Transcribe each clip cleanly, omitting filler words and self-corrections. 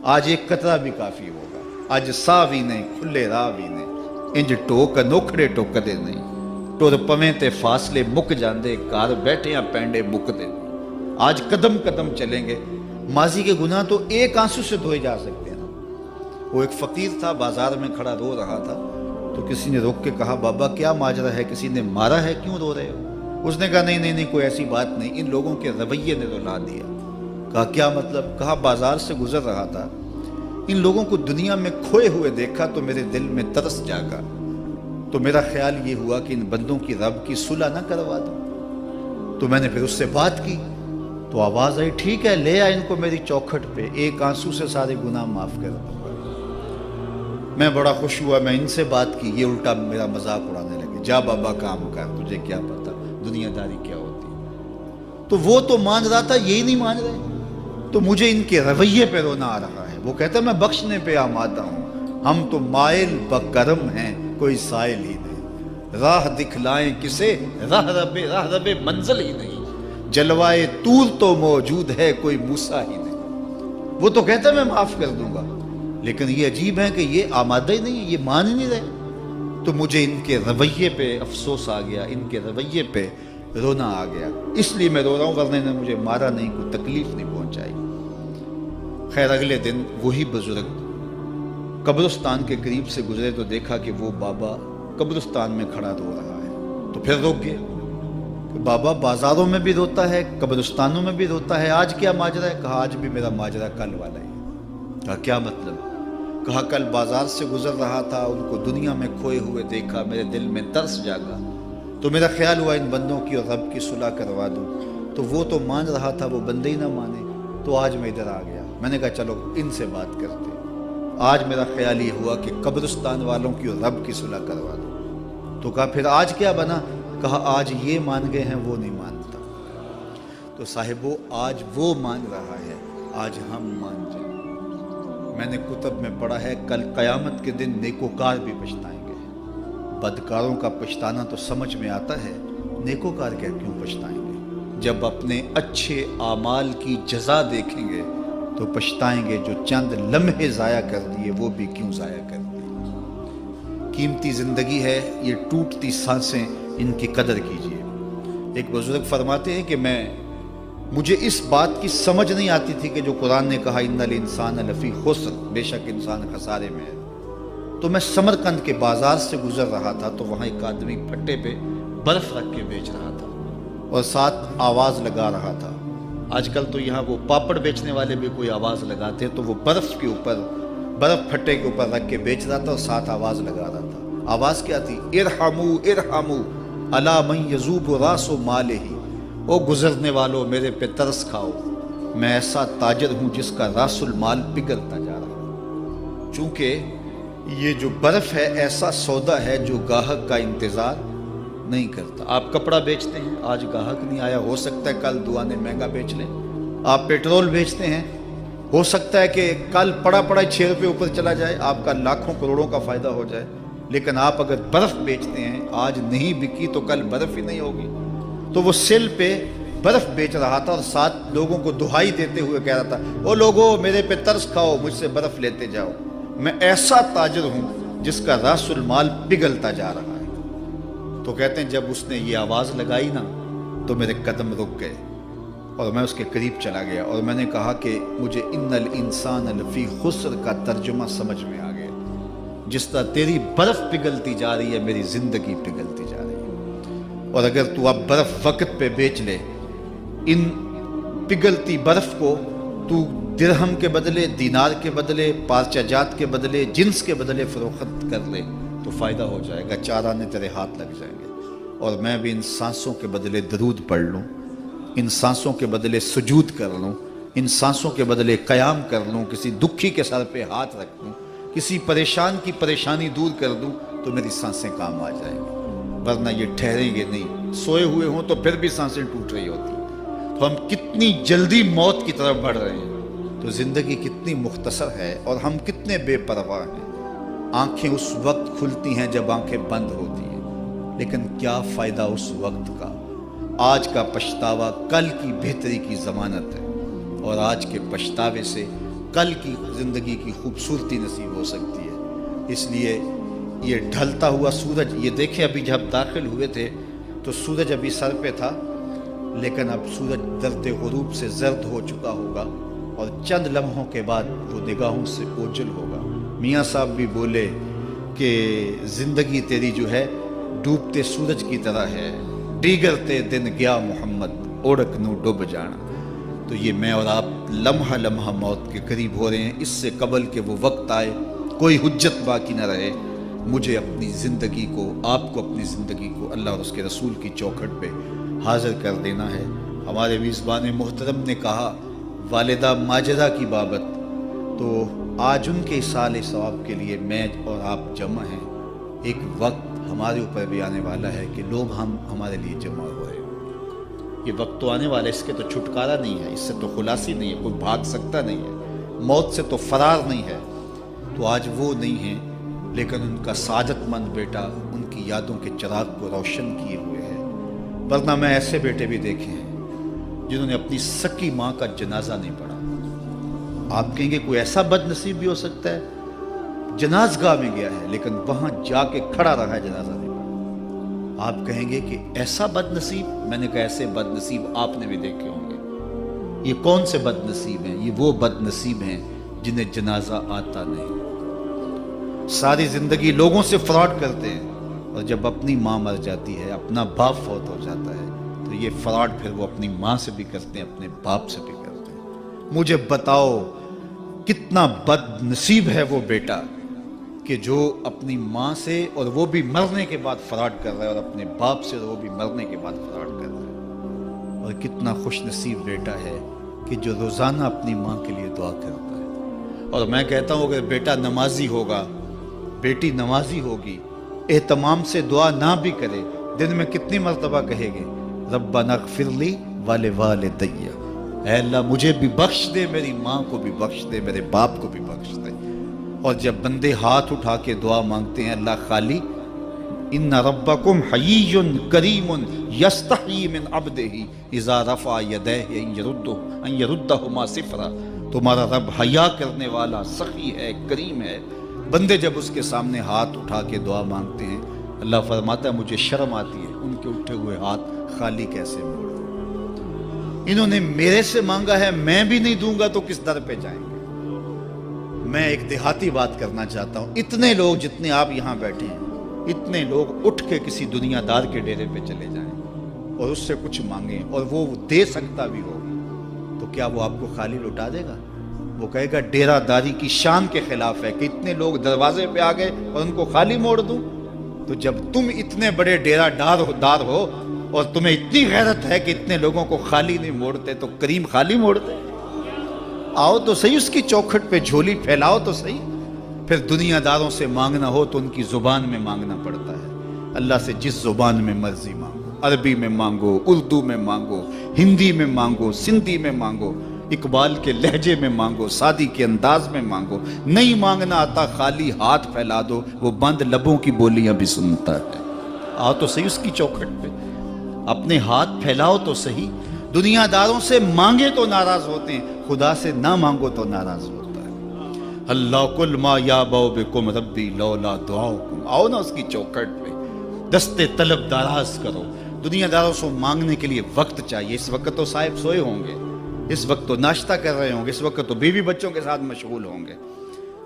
آج ایک قطرہ بھی کافی ہوگا، اج ساہ بھی نہیں کھلے راہ بھی نہیں، انج ٹوک انوکھڑے ٹوکدے نہیں، ٹر پویں تے فاصلے مک جاندے، گھر بیٹھے پینڈے مکدے نہیں۔ آج قدم قدم چلیں گے، ماضی کے گناہ تو ایک آنسو سے دھوئے جا سکتے ہیں نا۔ وہ ایک فقیر تھا، بازار میں کھڑا رو رہا تھا، تو کسی نے روک کے کہا بابا کیا ماجرا ہے، کسی نے مارا ہے، کیوں رو رہے ہو؟ اس نے کہا نہیں کوئی ایسی بات نہیں، ان لوگوں کے رویے نے رلا دیا۔ کہا کیا مطلب؟ کہا بازار سے گزر رہا تھا، ان لوگوں کو دنیا میں کھوئے ہوئے دیکھا تو میرے دل میں ترس جاگا، تو میرا خیال یہ ہوا کہ ان بندوں کی رب کی صلح نہ کروا دوں۔ تو میں نے پھر اس سے بات کی، تو آواز آئی ٹھیک ہے لے آ ان کو میری چوکھٹ پہ، ایک آنسو سے سارے گناہ معاف کر دوں گا۔ میں بڑا خوش ہوا، میں ان سے بات کی، یہ الٹا میرا مذاق اڑانے لگے، جا بابا کام کر، تجھے کیا پتا دنیا داری کیا ہوتی ہے۔ تو وہ تو مان رہا تھا، یہی نہیں مان رہے، تو مجھے ان کے رویے پہ رونا آ رہا ہے۔ وہ کہتا ہے میں بخشنے پہ آمادہ ہوں، ہم تو مائل بکرم ہیں، کوئی سائل ہی نہیں، راہ دکھلائیں کسے، راہ رب منزل ہی نہیں، جلوائے طور تو موجود ہے، کوئی موسیٰ ہی نہیں۔ وہ تو کہتا ہے میں معاف کر دوں گا، لیکن یہ عجیب ہے کہ یہ آمادہ ہی نہیں ہے، یہ مان ہی نہیں رہے۔ تو مجھے ان کے رویے پہ افسوس آ گیا، ان کے رویے پہ رونا آ گیا، اس لیے میں رو رہا ہوں، ورنہ نے مجھے مارا نہیں، کوئی تکلیف نہیں پہنچائی۔ خیر اگلے دن وہی بزرگ قبرستان کے قریب سے گزرے تو دیکھا کہ وہ بابا قبرستان میں کھڑا رو رہا ہے، تو پھر روک گئے کہ بابا بازاروں میں بھی روتا ہے، قبرستانوں میں بھی روتا ہے، آج کیا ماجرا ہے؟ کہا آج بھی میرا ماجرا کل والا ہے۔ کہا کیا مطلب؟ کہا کل بازار سے گزر رہا تھا، ان کو دنیا میں کھوئے ہوئے دیکھا، میرے دل میں ترس جاگا، تو میرا خیال ہوا ان بندوں کی اور رب کی صلح کروا دوں، تو وہ تو مان رہا تھا، وہ بندے ہی نہ مانے، تو آج میں ادھر آ گیا۔ میں نے کہا چلو ان سے بات کرتے، آج میرا خیال یہ ہوا کہ قبرستان والوں کی اور رب کی صلح کروا دوں۔ تو کہا پھر آج کیا بنا؟ کہا آج یہ مان گئے ہیں، وہ نہیں مانتا۔ تو صاحبو آج وہ مان رہا ہے، آج ہم مان جائیں۔ میں نے کتب میں پڑھا ہے کل قیامت کے دن نیکوکار بھی پچھتائیں گے۔ بدکاروں کا پچھتانا تو سمجھ میں آتا ہے، نیکوکار کیوں پچھتائیں گے؟ جب اپنے اچھے اعمال کی جزا دیکھیں گے تو پچھتائیں گے، جو چند لمحے ضائع کر دیے وہ بھی کیوں ضائع کر دیے۔ قیمتی زندگی ہے، یہ ٹوٹتی سانسیں، ان کی قدر کیجیے۔ ایک بزرگ فرماتے ہیں کہ مجھے اس بات کی سمجھ نہیں آتی تھی کہ جو قرآن نے کہا ان الانسان لفی خسر، بے شک انسان خسارے میں ہے، تو میں سمرقند کے بازار سے گزر رہا تھا تو وہاں ایک آدمی پھٹے پہ برف رکھ کے بیچ رہا تھا اور ساتھ آواز لگا رہا تھا۔ آج کل تو یہاں وہ پاپڑ بیچنے والے بھی کوئی آواز لگاتے، تو وہ برف پھٹے کے اوپر رکھ کے بیچ رہا تھا اور ساتھ آواز لگا رہا تھا۔ آواز کیا تھی؟ ارحمو ارحمو الا من یذوب راس مالہ، او گزرنے والوں میرے پہ ترس کھاؤ، میں ایسا تاجر ہوں جس کا راس المال پگھلتا جا رہا ہے۔ چونکہ یہ جو برف ہے ایسا سودا ہے جو گاہک کا انتظار نہیں کرتا۔ آپ کپڑا بیچتے ہیں، آج گاہک نہیں آیا، ہو سکتا ہے کل دکانیں مہنگا بیچ لیں۔ آپ پیٹرول بیچتے ہیں، ہو سکتا ہے کہ کل پڑا 6 روپے اوپر چلا جائے، آپ کا لاکھوں کروڑوں کا فائدہ ہو جائے۔ لیکن آپ اگر برف بیچتے ہیں، آج نہیں بکی تو کل برف ہی نہیں ہوگی۔ تو وہ سل پہ برف بیچ رہا تھا اور ساتھ لوگوں کو دہائی دیتے ہوئے کہہ رہا تھا، او لوگو میرے پہ ترس کھاؤ، مجھ سے برف لیتے جاؤ، میں ایسا تاجر ہوں جس کا راس المال پگھلتا جا رہا ہے۔ تو کہتے ہیں جب اس نے یہ آواز لگائی نا تو میرے قدم رک گئے اور میں اس کے قریب چلا گیا اور میں نے کہا کہ مجھے ان الانسان لفی خسر کا ترجمہ سمجھ میں آ گیا۔ جس طرح تیری برف پگھلتی جا رہی ہے، میری زندگی پگھلتی جا رہی ہے، اور اگر تو اب برف وقت پہ بیچ لے، ان پگھلتی برف کو تو درہم کے بدلے، دینار کے بدلے، پارچہ جات کے بدلے، جنس کے بدلے فروخت کر لے تو فائدہ ہو جائے گا، 4 آنے تیرے ہاتھ لگ جائیں گے، اور میں بھی ان سانسوں کے بدلے درود پڑھ لوں، ان سانسوں کے بدلے سجود کر لوں، ان سانسوں کے بدلے قیام کر لوں، کسی دکھی کے سر پہ ہاتھ رکھ دوں، کسی پریشان کی پریشانی دور کر دوں تو میری سانسیں کام آ جائیں گی، ورنہ یہ ٹھہریں گے نہیں۔ سوئے ہوئے ہوں تو پھر بھی سانسیں ٹوٹ رہی ہوتی ہیں، تو ہم کتنی جلدی موت کی طرف بڑھ رہے ہیں، تو زندگی کتنی مختصر ہے اور ہم کتنے بے پرواہ ہیں۔ آنکھیں اس وقت کھلتی ہیں جب آنکھیں بند ہوتی ہیں، لیکن کیا فائدہ اس وقت کا؟ آج کا پچھتاوا کل کی بہتری کی ضمانت ہے، اور آج کے پچھتاوے سے کل کی زندگی کی خوبصورتی نصیب ہو سکتی ہے۔ اس لیے یہ ڈھلتا ہوا سورج، یہ دیکھیں ابھی جب داخل ہوئے تھے تو سورج ابھی سر پہ تھا، لیکن اب سورج درد غروب سے زرد ہو چکا ہوگا اور چند لمحوں کے بعد وہ نگاہوں سے اوجھل ہوگا۔ میاں صاحب بھی بولے کہ زندگی تیری جو ہے ڈوبتے سورج کی طرح ہے، ڈیگرتے دن گیا محمد اوڑک نو ڈوب جانا۔ تو یہ میں اور آپ لمحہ لمحہ موت کے قریب ہو رہے ہیں۔ اس سے قبل کہ وہ وقت آئے کوئی حجت باقی نہ رہے، مجھے اپنی زندگی کو، آپ کو اپنی زندگی کو اللہ اور اس کے رسول کی چوکھٹ پہ حاضر کر دینا ہے۔ ہمارے میزبان محترم نے کہا والدہ ماجدہ کی بابت، تو آج ان کے اصالِ ثواب کے لیے میں اور آپ جمع ہیں۔ ایک وقت ہمارے اوپر بھی آنے والا ہے کہ لوگ ہمارے لیے جمع ہو رہے ہیں۔ یہ وقت تو آنے والا ہے، اس کے تو چھٹکارا نہیں ہے، اس سے تو خلاصی نہیں ہے، کوئی بھاگ سکتا نہیں ہے، موت سے تو فرار نہیں ہے۔ تو آج وہ نہیں ہیں، لیکن ان کا سعادت مند بیٹا ان کی یادوں کے چراغ کو روشن کیے ہوئے ہے۔ ورنہ میں ایسے بیٹے بھی دیکھے ہیں جنہوں نے اپنی سکی ماں کا جنازہ نہیں پڑھا۔ آپ کہیں گے کوئی ایسا بد نصیب بھی ہو سکتا ہے، جنازگاہ میں گیا ہے لیکن وہاں جا کے کھڑا رہا ہے، جنازہ نہیں پڑھا۔ آپ کہیں گے کہ ایسا بد نصیب، میں نے کہا ایسے بد نصیب آپ نے بھی دیکھے ہوں گے۔ یہ کون سے بد نصیب ہیں؟ یہ وہ بد نصیب ہیں جنہیں جنازہ آتا نہیں، ساری زندگی لوگوں سے فراڈ کرتے ہیں، اور جب اپنی ماں مر جاتی ہے، اپنا باپ فوت ہو جاتا ہے، تو یہ فراڈ پھر وہ اپنی ماں سے بھی کرتے ہیں، اپنے باپ سے بھی کرتے ہیں۔ مجھے بتاؤ کتنا بد نصیب ہے وہ بیٹا کہ جو اپنی ماں سے، اور وہ بھی مرنے کے بعد فراڈ کر رہا ہے، اور اپنے باپ سے وہ بھی مرنے کے بعد فراڈ کر رہا ہے۔ اور کتنا خوش نصیب بیٹا ہے کہ جو روزانہ اپنی ماں کے لیے دعا کرتا ہے۔ اور میں کہتا ہوں اگر بیٹا نمازی ہوگا، بیٹی نمازی ہوگی، اہتمام سے دعا نہ بھی کرے، دن میں کتنی مرتبہ کہے گے ربنا اغفر لی ولوالدی، اے اللہ مجھے بھی بخش دے، میری ماں کو بھی بخش دے، میرے باپ کو بھی بخش دے۔ اور جب بندے ہاتھ اٹھا کے دعا مانگتے ہیں اللہ خالی ان ربکم حیی کریم یستحیی من عبدہ اذا رفع یدیہ ان یردہما صفرا، تمہارا رب حیا کرنے والا سخی ہے، کریم ہے۔ بندے جب اس کے سامنے ہاتھ اٹھا کے دعا مانگتے ہیں، اللہ فرماتا ہے مجھے شرم آتی ہے ان کے اٹھے ہوئے ہاتھ خالی کیسے موڑ دوں۔ انہوں نے میرے سے مانگا ہے، میں بھی نہیں دوں گا تو کس در پہ جائیں گے۔ میں ایک دیہاتی بات کرنا چاہتا ہوں، اتنے لوگ جتنے آپ یہاں بیٹھے ہیں، اتنے لوگ اٹھ کے کسی دنیا دار کے ڈیرے پہ چلے جائیں اور اس سے کچھ مانگیں اور وہ دے سکتا بھی ہو، تو کیا وہ آپ کو خالی لوٹا دے گا؟ وہ کہے گا ڈیرہ داری کی شان کے خلاف ہے کہ اتنے لوگ دروازے پہ آ گئے اور ان کو خالی موڑ دوں۔ تو جب تم اتنے بڑے ڈیرہ دار ہو اور تمہیں اتنی غیرت ہے کہ اتنے لوگوں کو خالی نہیں موڑتے، تو کریم خالی موڑتے؟ آؤ تو صحیح اس کی چوکھٹ پہ جھولی پھیلاؤ تو صحیح۔ پھر دنیا داروں سے مانگنا ہو تو ان کی زبان میں مانگنا پڑتا ہے۔ اللہ سے جس زبان میں مرضی مانگو، عربی میں مانگو، اردو میں مانگو، ہندی میں مانگو، سندھی میں مانگو، اقبال کے لہجے میں مانگو، سادی کے انداز میں مانگو۔ نہیں مانگنا آتا خالی ہاتھ پھیلا دو، وہ بند لبوں کی بولیاں بھی سنتا ہے۔ آؤ تو صحیح اس کی چوکھٹ پہ، اپنے ہاتھ پھیلاؤ تو صحیح۔ دنیا داروں سے مانگے تو ناراض ہوتے ہیں، خدا سے نہ مانگو تو ناراض ہوتا ہے۔ اللہ کل ما یابو بکم ربی لولا دعاؤکم، آؤ نا اس کی چوکھٹ پہ، دستے طلب دراز کرو۔ دنیا داروں سے مانگنے کے لیے وقت چاہیے۔ اس وقت تو صاحب سوئے ہوں گے، اس وقت تو ناشتہ کر رہے ہوں گے، اس وقت تو بیوی بچوں کے ساتھ مشغول ہوں گے،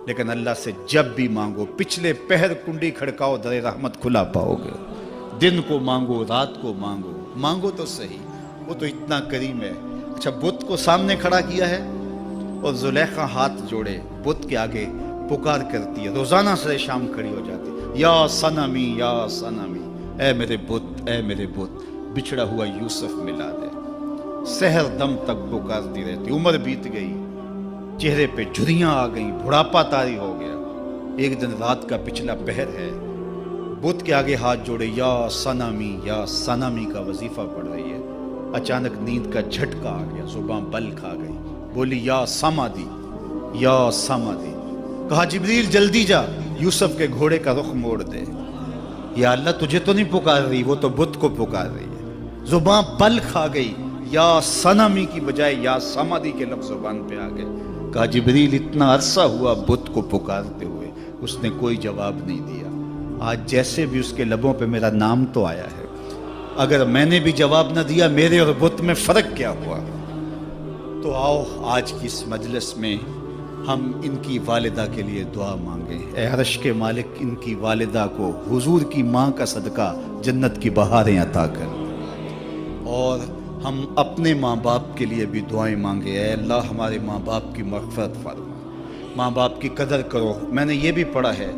لیکن اللہ سے جب بھی مانگو، پچھلے پہر کنڈی کھڑکاؤ در رحمت کھلا پاؤ گے۔ دن کو مانگو، رات کو مانگو، مانگو تو صحیح، وہ تو اتنا کریم ہے۔ اچھا بت کو سامنے کھڑا کیا ہے اور زلیخا ہاتھ جوڑے بت کے آگے پکار کرتی ہے، روزانہ سے شام کھڑی ہو جاتی ہے، یا صنمی یا صنمی، اے میرے بت، اے میرے بت، بچھڑا ہوا یوسف ملا دے۔ سحر دم تک پکارتی رہتی، عمر بیت گئی، چہرے پہ جھریاں آ گئیں، بڑھاپا طاری ہو گیا۔ ایک دن رات کا پچھلا پہر ہے، بت کے آگے ہاتھ جوڑے یا صنمی کا وظیفہ پڑھ رہی ہے۔ اچانک نیند کا جھٹکا آ گیا، زباں بل کھا گئی، بولی یا سمادی یا سمادی۔ کہا جبریل جلدی جا، یوسف کے گھوڑے کا رخ موڑ دے۔ یا اللہ تجھے تو نہیں پکار رہی، وہ تو بت کو پکار رہی ہے۔ زباں بل کھا گئی، یا صنمی کی بجائے یا سمادی کے لفظ زبان پہ آ گئے۔ کہا جبریل اتنا عرصہ ہوا بت کو پکارتے ہوئے، اس نے کوئی جواب نہیں دیا، آج جیسے بھی اس کے لبوں پہ میرا نام تو آیا ہے، اگر میں نے بھی جواب نہ دیا میرے اور بت میں فرق کیا ہوا؟ تو آؤ آج کی اس مجلس میں ہم ان کی والدہ کے لیے دعا مانگیں۔ اے عرش کے مالک، ان کی والدہ کو حضور کی ماں کا صدقہ جنت کی بہاریں عطا کر، اور ہم اپنے ماں باپ کے لیے بھی دعائیں مانگے۔ اے اللہ ہمارے ماں باپ کی مغفرت فرما، ماں باپ کی قدر کرو۔ میں نے یہ بھی پڑھا ہے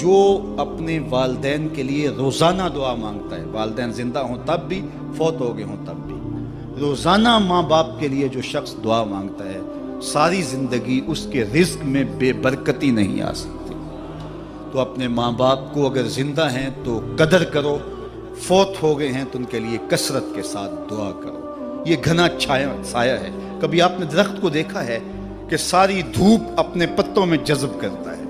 جو اپنے والدین کے لیے روزانہ دعا مانگتا ہے، والدین زندہ ہوں تب بھی، فوت ہو گئے ہوں تب بھی، روزانہ ماں باپ کے لیے جو شخص دعا مانگتا ہے ساری زندگی اس کے رزق میں بے برکتی نہیں آ سکتی۔ تو اپنے ماں باپ کو اگر زندہ ہیں تو قدر کرو، فوت ہو گئے ہیں تو ان کے لیے کثرت کے ساتھ دعا کرو۔ یہ گھنا سایہ ہے۔ کبھی آپ نے درخت کو دیکھا ہے کہ ساری دھوپ اپنے پتوں میں جذب کرتا ہے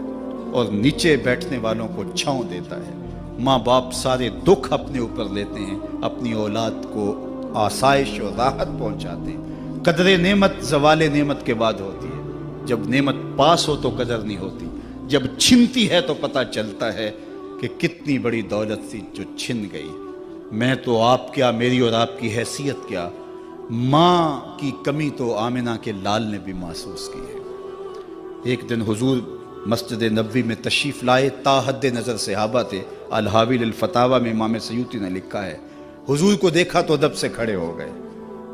اور نیچے بیٹھنے والوں کو چھاؤں دیتا ہے؟ ماں باپ سارے دکھ اپنے اوپر لیتے ہیں، اپنی اولاد کو آسائش اور راحت پہنچاتے ہیں۔ قدر نعمت زوال نعمت کے بعد ہوتی ہے، جب نعمت پاس ہو تو قدر نہیں ہوتی، جب چھنتی ہے تو پتہ چلتا ہے کہ کتنی بڑی دولت تھی جو چھن گئی۔ میں تو آپ کیا، میری اور آپ کی حیثیت کیا، ماں کی کمی تو آمنہ کے لال نے بھی محسوس کی ہے۔ ایک دن حضور مسجد نبوی میں تشریف لائے، تا حد نظر صحابہ تھے۔ الحاوی للفتاوی میں امام سیوطی نے لکھا ہے حضور کو دیکھا تو ادب سے کھڑے ہو گئے،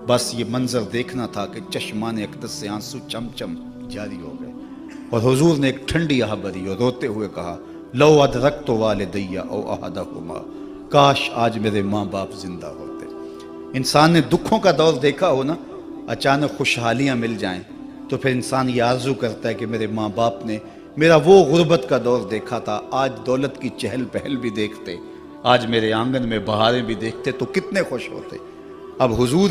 بس یہ منظر دیکھنا تھا کہ چشمان اقدس سے آنسو چم چم جاری ہو گئے، اور حضور نے ایک ٹھنڈی آہ بھری اور روتے ہوئے کہا لو ادرکت والدی او احدہما، کاش آج میرے ماں باپ زندہ ہوتے۔ انسان نے دکھوں کا دور دیکھا ہو نا، اچانک خوشحالیاں مل جائیں تو پھر انسان یہ آرزو کرتا ہے کہ میرے ماں باپ نے میرا وہ غربت کا دور دیکھا تھا، آج دولت کی چہل پہل بھی دیکھتے، آج میرے آنگن میں بہاریں بھی دیکھتے تو کتنے خوش ہوتے۔ اب حضور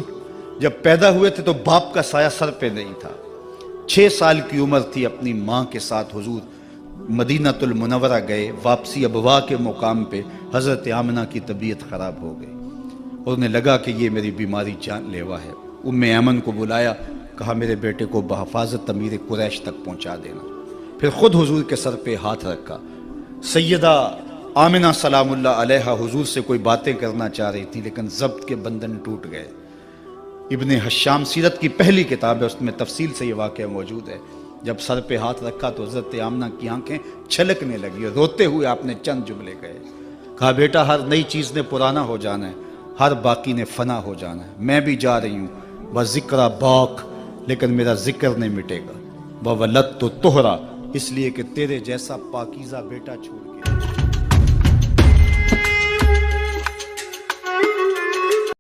جب پیدا ہوئے تھے تو باپ کا سایہ سر پہ نہیں تھا، 6 سال کی عمر تھی، اپنی ماں کے ساتھ حضور مدینۃ المنورہ گئے۔ واپسی ابوا کے مقام پہ حضرت آمنہ کی طبیعت خراب ہو گئی اور انہیں لگا کہ یہ میری بیماری جان لیوا ہے۔ ام ایمن کو بلایا، کہا میرے بیٹے کو بحفاظت امیر قریش تک پہنچا دینا۔ پھر خود حضور کے سر پہ ہاتھ رکھا۔ سیدہ آمنہ سلام اللہ علیہا حضور سے کوئی باتیں کرنا چاہ رہی تھی لیکن ضبط کے بندھن ٹوٹ گئے۔ ابن حشام سیرت کی پہلی کتاب ہے، اس میں تفصیل سے یہ واقعہ موجود ہے۔ جب سر پہ ہاتھ رکھا تو حضرت آمنہ کی آنکھیں چھلکنے لگی اور روتے ہوئے آپ نے چند جملے کہے، کہا بیٹا ہر نئی چیز نے پرانا ہو جانا ہے، ہر باقی نے فنا ہو جانا ہے، میں بھی جا رہی ہوں، وذکر باق، لیکن میرا ذکر نہیں مٹے گا، وولدت طہرا، اس لیے کہ تیرے جیسا پاکیزہ بیٹا چھوڑ